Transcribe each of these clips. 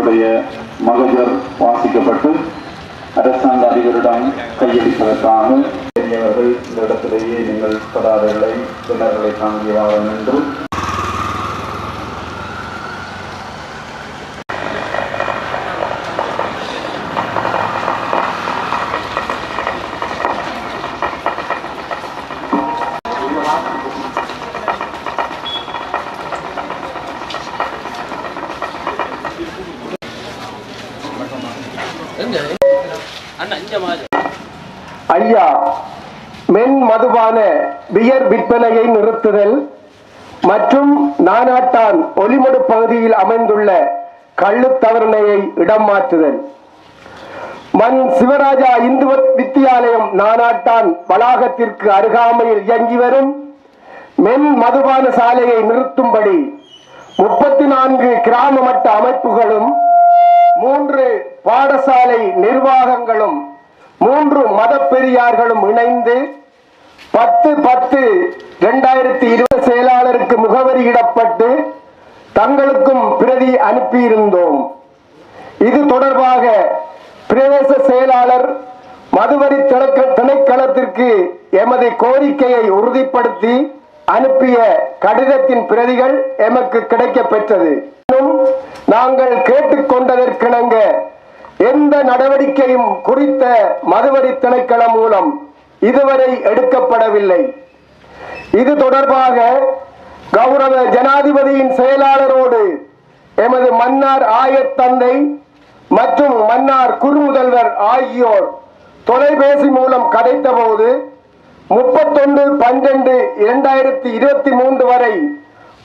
அவர்களுடைய மகஜர் வாசிக்கப்பட்டு அரசாங்க அதிபரிடம் கையளிப்பதற்காக பெரியவர்கள் இந்த இடத்திலேயே நீங்கள் பதாதைகளை பின்னர்களை தாங்கியவாறு நின்று ஐயா, மென் மதுபான பியர் விற்பனையை நிறுத்துதல் மற்றும் நானாட்டான் ஒலிமடு பகுதியில் அமைந்துள்ள கள்ளுத்தவரணையை இடம் மாற்றுதல். மண் சிவராஜா இந்து வித்தியாலயம் நானாட்டான் வளாகத்திற்கு அருகாமையில் இயங்கி வரும் மென் மதுபான சாலையை நிறுத்தும்படி 34 கிராம மட்ட அமைப்புகளும் 3 பாடசாலை நிர்வாகங்களும் 3 மத பெரியார்களும் இணைந்து 10/10/2020 செயலாளருக்கு முகவரியிடப்பட்டு தங்களுக்கும் பிரதி அனுப்பியிருந்தோம். இது தொடர்பாக பிரதேச செயலாளர் மதுவரி திணைக்களத்திற்கு எமது கோரிக்கையை உறுதிப்படுத்தி அனுப்பிய கடிதத்தின் பிரதிகள் எமக்கு கிடைக்க பெற்றது. நாங்கள் கேட்டுக்கொண்டதற்கிணங்க எந்த நடவடிக்கையும் குறித்த மதுவரி திணைக்களம் மூலம் இதுவரை எடுக்கப்படவில்லை. இது தொடர்பாக கௌரவ ஜனாதிபதியின் செயலாளரோடு எமது மன்னார் ஆயத்தந்தை மற்றும் மன்னார் குறுமுதல்வர் ஆகியோர் தொலைபேசி மூலம் கதைத்த போது 31/12/2023 வரை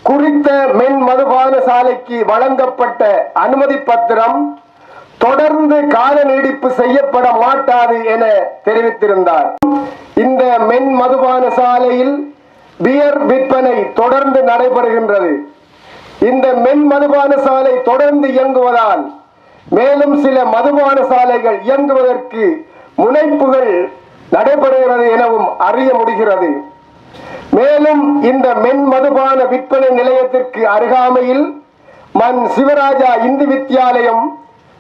குறித்த மென் மதுபான சாலைக்கு வழங்கப்பட்ட அனுமதி பத்திரம் தொடர்ந்து கால நீடிப்பு செய்யப்பட மாட்டாது என தெரிவித்திருந்தார். இந்த மென் மதுபான சாலையில் பியர் விற்பனை தொடர்ந்து நடைபெறுகின்றது. இந்த மென் மதுபான சாலை தொடர்ந்து இயங்குவதால் மேலும் சில மதுபான சாலைகள் இயங்குவதற்கு முனைப்புகள் நடைபெறுகிறது எனவும் அறிய முடிகிறது. மேலும் இந்த மென் மதுபான விற்பனை நிலையத்திற்கு அருகாமையில் மண் சிவராஜா இந்து வித்தியாலயம்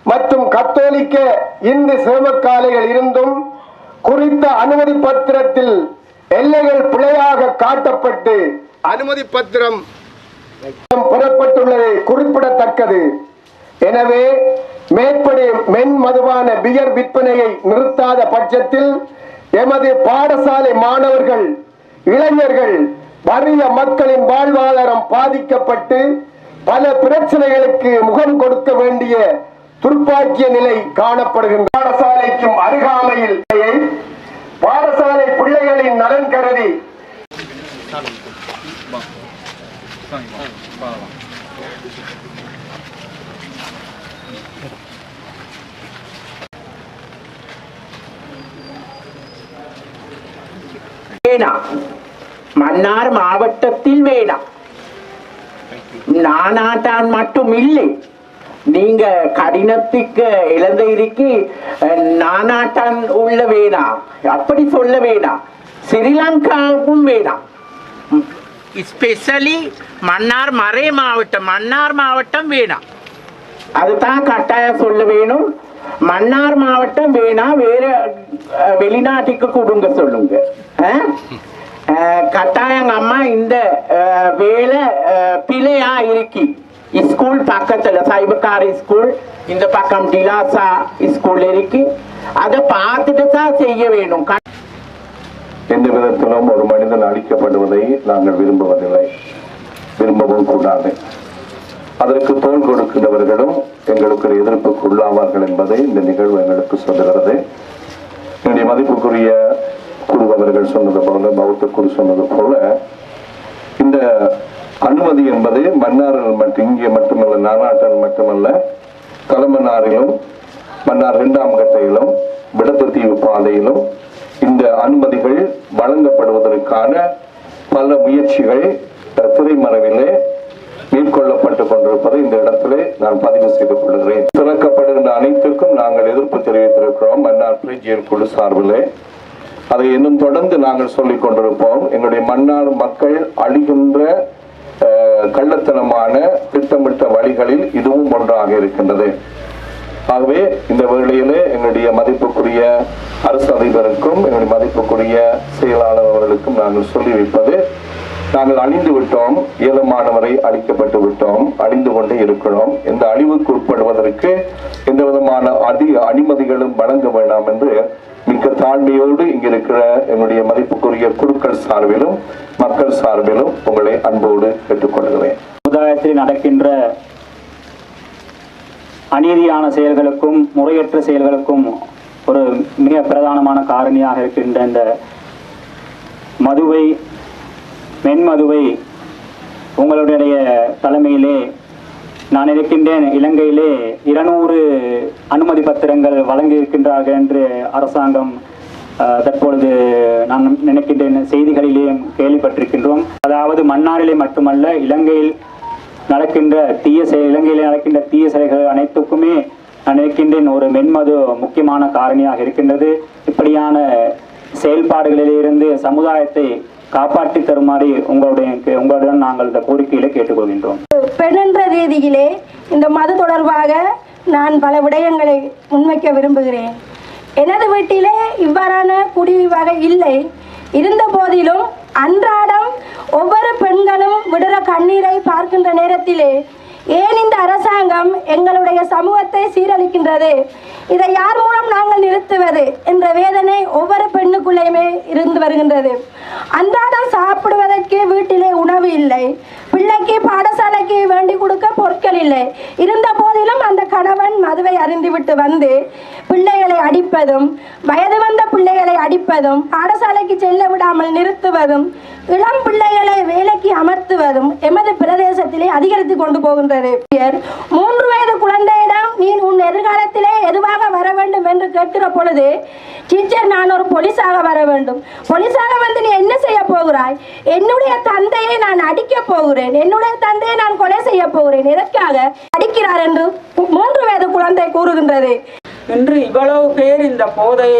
மற்றும் கத்தோலிக்க இந்து சேவக்காலைகள் இருந்தும் குறித்த அனுமதி பத்திரத்தில் எல்லைகள் பிழையாக காட்டப்பட்டு அனுமதி பத்திரம் பெறப்பட்டுள்ளது குறிப்பிடத்தக்கது. எனவே மேற்படி மென் மதுபான பியர் விற்பனையை நிறுத்தாத பட்சத்தில் எமது பாடசாலை மாணவர்கள், இளைஞர்கள், வறிய மக்களின் வாழ்வாதாரம் பாதிக்கப்பட்டு பல பிரச்சனைகளுக்கு முகம் கொடுக்க வேண்டிய துர்ப்பாக்கிய நிலை காணப்படுகின்ற பாடசாலைக்கும் அருகாமையில் பாடசாலை பிள்ளைகளின் நலன் கருதி மன்னார் மாவட்டத்தில் வேணாம். நானாட்டான் மட்டும் இல்லை, நீங்க கடினத்துக்கு இழந்திருக்கு நானாட்டான் உள்ள வேணாம், அப்படி சொல்ல வேணாம். ஸ்ரீலங்காவுக்கும் வேணாம். ஸ்பெஷலி மன்னார் மறை மாவட்டம், மன்னார் மாவட்டம் வேணாம். அதுதான் கட்டாயம் சொல்ல வேணும். மன்னார் மாவட்டம் வேணாம், வேற வெளிநாட்டுக்கு கொடுங்க சொல்லுங்க. கட்டாயம் அம்மா இந்த வேலை பிழையா இருக்கு. ஸ்கூல் பக்கத்துல சைபக்கார ஸ்கூல், இந்த பக்கம் டிலாசா ஸ்கூல் இருக்கு. அதை பார்த்துட்டு தான் செய்ய வேணும். எந்த விதத்திலும் ஒரு மனிதன் அழிக்கப்படுவதை நாங்கள் விரும்புவதில்லை, விரும்பவும் கூடாது. அதற்கு தோல் கொடுக்கின்றவர்களும் எங்களுக்கு ஒரு எதிர்ப்புக்கு உள்ளாவார்கள் என்பதை இந்த நிகழ்வு எங்களுக்கு சொல்லுகிறது. என்னுடைய மதிப்புக்குரிய குரு அவர்கள் சொன்னது போல, பௌத்த குரு சொன்னது போல, இந்த அனுமதி என்பது மன்னாரில் மட்டும், இங்கே மட்டுமல்ல, நானாட்டில் மட்டுமல்ல, கலமன்னாரிலும் மன்னார் 2ஆம் கட்டையிலும் விடத்தீவு பாதையிலும் இந்த அனுமதிகள் வழங்கப்படுவதற்கான பல முயற்சிகள் திரைமறைவிலே மேற்கொள்ளப்பட்டுக் கொண்டிருப்பதை இந்த இடத்திலே நான் பதிவு செய்து கொள்கிறேன். திறக்கப்படுகின்ற அனைத்துக்கும் நாங்கள் எதிர்ப்பு தெரிவித்திருக்கிறோம் மன்னார் பிரிஜியல் குழு சார்பிலே. அதை இன்னும் தொடர்ந்து நாங்கள் சொல்லிக் கொண்டிருப்போம். எங்களுடைய மன்னார் மக்கள் அழிகின்ற கள்ளத்தனமான திட்டமிட்ட வழிகளில் இதுவும் ஒன்றாக இருக்கின்றது. ஆகவே இந்த வேளையிலே எங்களுடைய மதிப்புக்குரிய அரசு அதிபருக்கும் எங்களுடைய மதிப்புக்குரிய செயலாளர் அவர்களுக்கும் நாங்கள் சொல்லி வைப்பது, நாங்கள் அழிந்து விட்டோம், ஏலமானவரை அழிக்கப்பட்டு விட்டோம், அழிந்து கொண்டே இருக்கிறோம். இந்த அழிவுக்கு உட்படுவதற்கு எந்த விதமான அனுமதிகளும் வழங்க வேண்டாம் என்று மிக்க தாழ்மையோடு இங்க இருக்கிற என்னுடைய மதிப்புக்குரிய குழுக்கள் சார்பிலும் மக்கள் சார்பிலும் உங்களை அன்போடு கேட்டுக்கொள்கிறேன். சமுதாயத்தில் நடக்கின்ற அநீதியான செயல்களுக்கும் முறையற்ற செயல்களுக்கும் ஒரு மிக பிரதானமான காரணியாக இருக்கின்ற இந்த மென்மதுவை உங்களுடைய தலைமையிலே நான் இருக்கின்றேன். இலங்கையிலே 200 அனுமதி பத்திரங்கள் வழங்கி இருக்கின்றார்கள் என்று அரசாங்கம் தற்பொழுது நான் நினைக்கின்றேன் செய்திகளிலேயும் கேள்விப்பட்டிருக்கின்றோம். அதாவது மன்னாரிலே மட்டுமல்ல, இலங்கையிலே நடக்கின்ற தீய செயல்கள் அனைத்துக்குமே நான் நினைக்கின்றேன் ஒரு மென்மது முக்கியமான காரணியாக இருக்கின்றது. இப்படியான செயல்பாடுகளிலிருந்து சமுதாயத்தை காப்பாற்றி தருமாறு உங்களுடன் நாங்கள் இந்த கோரிக்கையில கேட்டுக்கொள்கின்றோம். பெண் என்ற ரீதியிலே இந்த மது தொடர்பாக நான் பல விடயங்களை முன்வைக்க விரும்புகிறேன். எனது வீட்டிலே இவ்வாறான குடிவகை இல்லை. இருந்த போதிலும் அன்றாடம் ஒவ்வொரு பெண்களும் விடுற கண்ணீரை பார்க்கின்ற நேரத்திலே ஏன் இந்த அரசாங்கம் எங்களுடைய சமூகத்தை சீரழிக்கின்றது, இதை யார் மூலம் நாங்கள் நிறுத்துவது என்ற வேதனை ஒவ்வொரு பெண்ணுக்குள்ளேயுமே இருந்து வருகின்றது. அன்றாடம் சாப்பிடுவதற்கு வீட்டிலே உணவு இல்லை, பிள்ளைக்கு பாடசாலைக்கு வேண்டி கொடுக்க பொருட்கள் இல்லை. இருந்த போதிலும் அந்த கணவன் மதுவை அருந்திவிட்டு வந்து பிள்ளைகளை அடிப்பதும், வயது வந்த பிள்ளைகளை அடிப்பதும், பாடசாலைக்கு செல்ல விடாமல் நிறுத்துவதும், இளம் பிள்ளைகளை வேலைக்கு அமர்த்துவதும் எமது பிரதேசத்திலே அதிகரித்து கொண்டு போகின்றது. 3 வயது குழந்தையிடம் நீ உன் எதிர்காலத்திலே எதுவாக வர வேண்டும் என்று கேட்கிற பொழுது, டீச்சர் நான் ஒரு போலீஸாக வர வேண்டும். போலீஸாக வந்து நீ என்ன செய்ய போகிறாய்? என்னுடைய தந்தையை நான் அடிக்க போகிறேன், என்னுடைய தந்தையை நான் கொலை செய்ய போகிறேன், எதற்காக அடிக்கிறார் என்று 3 வயது குழந்தை கூறுகின்றது. இன்று இவ்வளவு பேர் இந்த போதை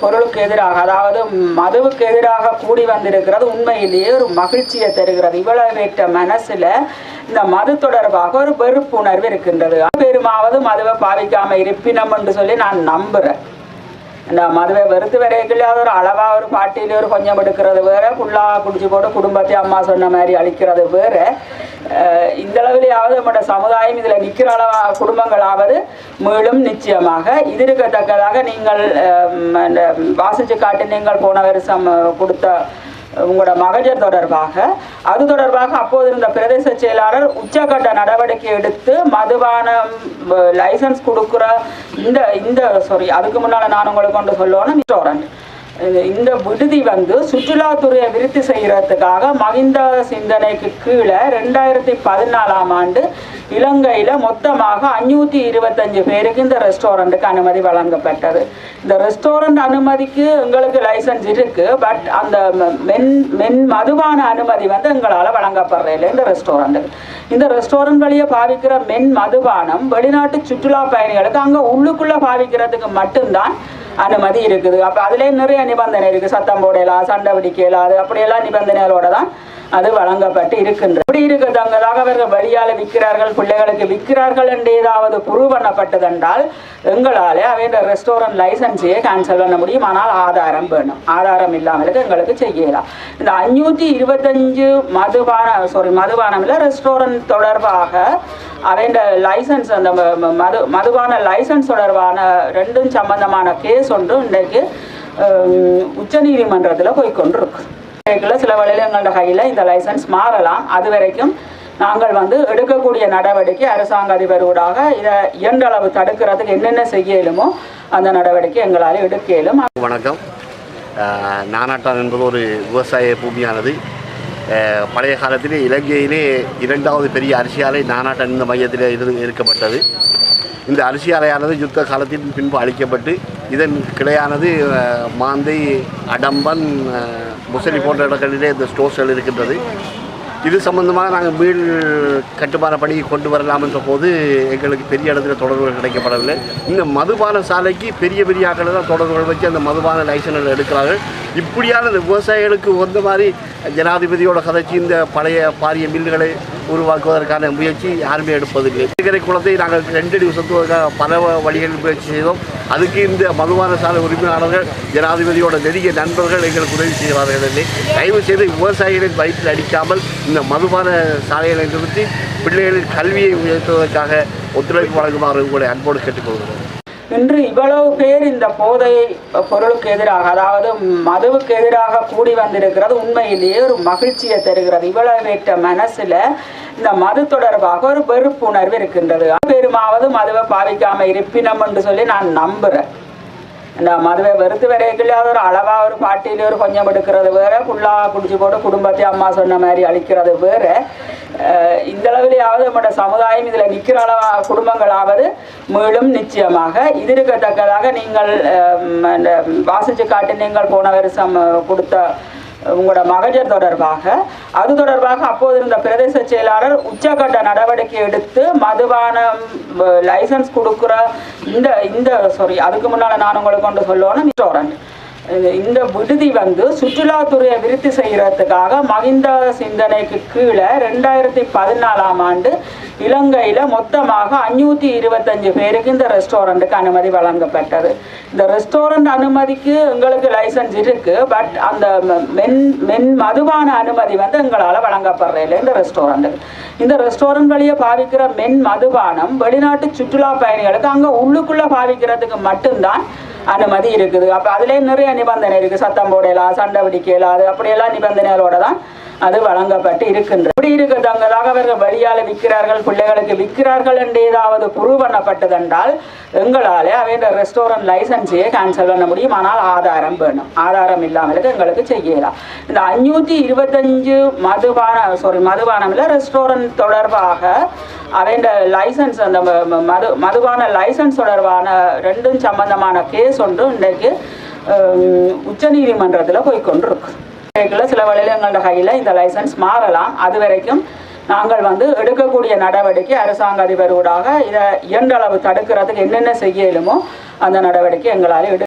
பொருளுக்கு எதிராக, அதாவது மதுவுக்கு எதிராக கூடி வந்திருக்கிறது உண்மையிலேயே ஒரு மகிழ்ச்சியை தருகிறது. இவ்வளவு பேற்ற மனசுல இந்த மது தொடர்பாக ஒரு வெறுப்புணர்வு இருக்கின்றது. பெருமாவது மதுவை பாவிக்காம இருப்பினம் என்று சொல்லி நான் நம்புறேன். இந்த மதுவை வெறுத்து வரைக்கும் அது ஒரு அளவா ஒரு பாட்டியில ஒரு கொஞ்சம் எடுக்கிறது வேற, ஃபுல்லாக குடிச்சு போட்டு குடும்பத்தை அம்மா சொன்ன மாதிரி அழிக்கிறது வேற. இந்த அளவிலேயாவது நம்முடைய சமுதாயம் இதில் நிற்கிற அளவா குடும்பங்களாவது மீளும் நிச்சயமாக இது இருக்கத்தக்கதாக நீங்கள் வாசிச்சு காட்டி நீங்கள் போன வருஷம் கொடுத்த உங்களோட மகஜர் தொடர்பாக அது தொடர்பாக அப்போது இருந்த பிரதேச செயலாளர் உச்சகட்ட நடவடிக்கை எடுத்து மதுபானம் லைசன்ஸ் கொடுக்குற அதுக்கு முன்னால் நான் உங்களுக்கு கொண்டு சொல்லணும், இந்த விடுதி சுற்றுலாத்துறையை விருத்தி செய்யறதுக்காக மகிந்த சிந்தனைக்கு கீழே 2014ஆம் ஆண்டு இலங்கையில மொத்தமாக 525 பேருக்கு இந்த ரெஸ்டாரண்ட்டுக்கு அனுமதி வழங்கப்பட்டது. இந்த ரெஸ்டாரண்ட் அனுமதிக்கு எங்களுக்கு லைசன்ஸ் இருக்கு, பட் அந்த மதுபான அனுமதி எங்களால் வழங்கப்படுறதில்லை. இந்த ரெஸ்டாரண்ட் வழியை பாவிக்கிற மதுபானம் வெளிநாட்டு சுற்றுலா பயணிகளுக்கு அங்க உள்ளுக்குள்ள பாவிக்கிறதுக்கு மட்டும்தான் அனுமதி இருக்குது. அப்ப அதுல நிறைய நிபந்தனை இருக்கு, சத்தம் போடலாம், சண்டை பிடிக்கலாம், அது அப்படியெல்லாம் நிபந்தனைகளோட தான் அது வழங்கப்பட்டு இருக்கின்றது. அப்படி இருக்கத்தங்கதாக அவர்கள் வழியால விற்கிறார்கள், பிள்ளைகளுக்கு விற்கிறார்கள் என்று ஏதாவது ப்ரூவ் பண்ணப்பட்டதென்றால் எங்களாலே அவைய ரெஸ்டாரண்ட் லைசன்ஸையே கேன்சல் பண்ண முடியும். ஆனால் ஆதாரம் வேணும், ஆதாரம் இல்லாமலுக்கு எங்களுக்கு செய்யலாம். இந்த 525 மதுபானம் இல்லை ரெஸ்டாரண்ட் தொடர்பாக அவைய லைசன்ஸ், அந்த மதுபான லைசன்ஸ் தொடர்பான 2 சம்பந்தமான கேஸ் ஒன்று இன்றைக்கு உச்ச நீதிமன்றத்தில் போய்கொண்டிருக்கு. சில வழியில் எங்களோட கையில் இந்த லைசன்ஸ் மாறலாம். அது வரைக்கும் நாங்கள் எடுக்கக்கூடிய நடவடிக்கை அரசாங்க அதிபரோடாக இதை இயன்றளவு தடுக்கிறதுக்கு என்னென்ன செய்யலுமோ அந்த நடவடிக்கை எங்களால் எடுக்க இயலும். வணக்கம். நானாட்டான் என்பது ஒரு விவசாய பூமியானது. பழைய காலத்திலே இலங்கையிலே 2வது பெரிய அரிசி ஆலை நானாட்டான் இந்த மையத்தில் இருக்கப்பட்டது. இந்த அரிசி ஆலையானது யுத்த காலத்தின் பின்பு அழிக்கப்பட்டு இதன் கிளையானது மாந்தை, அடம்பன், முசலி போன்ற இடங்களிலே இந்த ஸ்டோர்ஸ்கள் இருக்கின்றது. இது சம்பந்தமாக நாங்கள் மீள் கட்டுமான பணியை கொண்டு வரலாம் என்ற போது எங்களுக்கு பெரிய இடத்துல தொடர்புகள் கிடைக்கப்படவில்லை. இந்த மதுபான சாலைக்கு பெரிய பெரிய ஆட்களை தான் தொடர்புகள் வச்சு அந்த மதுபான லைசன்ஸ் எடுக்கிறார்கள். இப்படியான இந்த விவசாயிகளுக்கு வந்த மாதிரி ஜனாதிபதியோட கதைச்சி இந்த பழைய பாரிய மில்லுகளை உருவாக்குவதற்கான முயற்சி யாருமே எடுப்பதில்லை. நீர்க்கரை குளத்தை நாங்கள் 2 அடி உசத்துவதற்காக பல வழிகளில் முயற்சி செய்தோம். அதுக்கு இந்த மதுபான சாலை உரிமையாளர்கள் ஜனாதிபதியோட நெருங்கிய நண்பர்கள் எங்களுக்கு உதவி செய்வார்கள் இல்லை. தயவு செய்து விவசாயிகளின் வயிற்றில் அடிக்காமல் இந்த மதுபான சாலைகளை நிறுத்தி பிள்ளைகளின் கல்வியை உயர்த்துவதற்காக ஒத்துழைப்பு வழங்குமாறு உங்களை அன்போடு கேட்டுக்கொள்கிறோம். இன்று இவ்வளவு பேர் இந்த போதை பொருளுக்கு எதிராக, அதாவது மதுவுக்கு எதிராக கூடி வந்திருக்கிறது உண்மையிலேயே ஒரு மகிழ்ச்சியை தருகிறது. இவ்வளவேற்ற மனசுல இந்த மது தொடர்பாக ஒரு வெறுப்புணர்வு இருக்கின்றது. பெருமாவது மதுவை பாவிக்காம இருப்பினம் என்று சொல்லி நான் நம்புறேன். இந்த மதுவை வெறுத்து வரைக்குள்ள ஒரு அளவா ஒரு பாட்டியில ஒரு கொஞ்சம் எடுக்கிறது வேற, ஃபுல்லாக குடிச்சு போட்டு குடும்பத்தை அம்மா சொன்ன மாதிரி அழிக்கிறது வேற. இந்த அளவிலேயாவது நம்முடைய சமுதாயம் இதில் நிற்கிற அளவா குடும்பங்களாவது மீளும் நிச்சயமாக இது இருக்கத்தக்கதாக நீங்கள் வாசிச்சு காட்டி நீங்கள் போன வருஷம் கொடுத்த உங்களோட மகஜர் தொடர்பாக அது தொடர்பாக அப்போது இருந்த பிரதேச செயலாளர் உச்சகட்ட நடவடிக்கை எடுத்து மதுபானம் லைசன்ஸ் கொடுக்குற அதுக்கு முன்னால் நான் உங்களுக்கு கொண்டு சொல்லணும், ரெஸ்டாரண்ட் இந்த விடுதி சுற்றுலாத்துறையை விருத்தி செய்யறதுக்காக மகிந்த சிந்தனைக்கு கீழே 2014ஆம் ஆண்டு இலங்கையில மொத்தமாக 525 பேருக்கு இந்த ரெஸ்டாரண்ட்டுக்கு அனுமதி வழங்கப்பட்டது. இந்த ரெஸ்டாரண்ட் அனுமதிக்கு எங்களுக்கு லைசன்ஸ் இருக்கு, பட் அந்த மதுபான அனுமதி எங்களால் வழங்கப்படுறதில்லை. இந்த ரெஸ்டாரண்ட் வழியை பாவிக்கிற மதுபானம் வெளிநாட்டு சுற்றுலா பயணிகளுக்கு அங்க உள்ளுக்குள்ள பாவிக்கிறதுக்கு மட்டும்தான் அனுமதி இருக்குது. அப்போ அதுலேயே நிறைய நிபந்தனை இருக்குது. சத்தம் போடலாம், சண்டை பிடிக்கலாம், அது அப்படியெல்லாம் நிபந்தனைகளோட தான் அது வழங்கப்பட்டு இருக்கின்றது. இப்படி இருக்கத்தங்கதாக அவர்கள் வழியால் விற்கிறார்கள், பிள்ளைகளுக்கு விற்கிறார்கள் என்று ஏதாவது ப்ரூவ் பண்ணப்பட்டதென்றால் எங்களால் அவைய ரெஸ்டாரண்ட் லைசன்ஸையே கேன்சல் பண்ண முடியும். ஆனால் ஆதாரம் வேணும். ஆதாரம் இல்லாமலுக்கு எங்களுக்கு செய்யலாம். இந்த 525 மதுபானம் இல்லை ரெஸ்டாரண்ட் தொடர்பாக அவைய லைசன்ஸ், அந்த மதுபான லைசன்ஸ் தொடர்பான 2 சம்பந்தமான கேஸ் ஒன்று இன்றைக்கு உச்ச நீதிமன்றத்தில் போய்கொண்டிருக்கு. சில வழியில் எங்களோட கையில் இந்த லைசன்ஸ் மாறலாம். அது வரைக்கும் நாங்கள் எடுக்கக்கூடிய நடவடிக்கை அரசாங்க அதிபரோடாக இதை இயன்றளவு தடுக்கிறதுக்கு என்னென்ன செய்யலுமோ அந்த நடவடிக்கை எங்களால்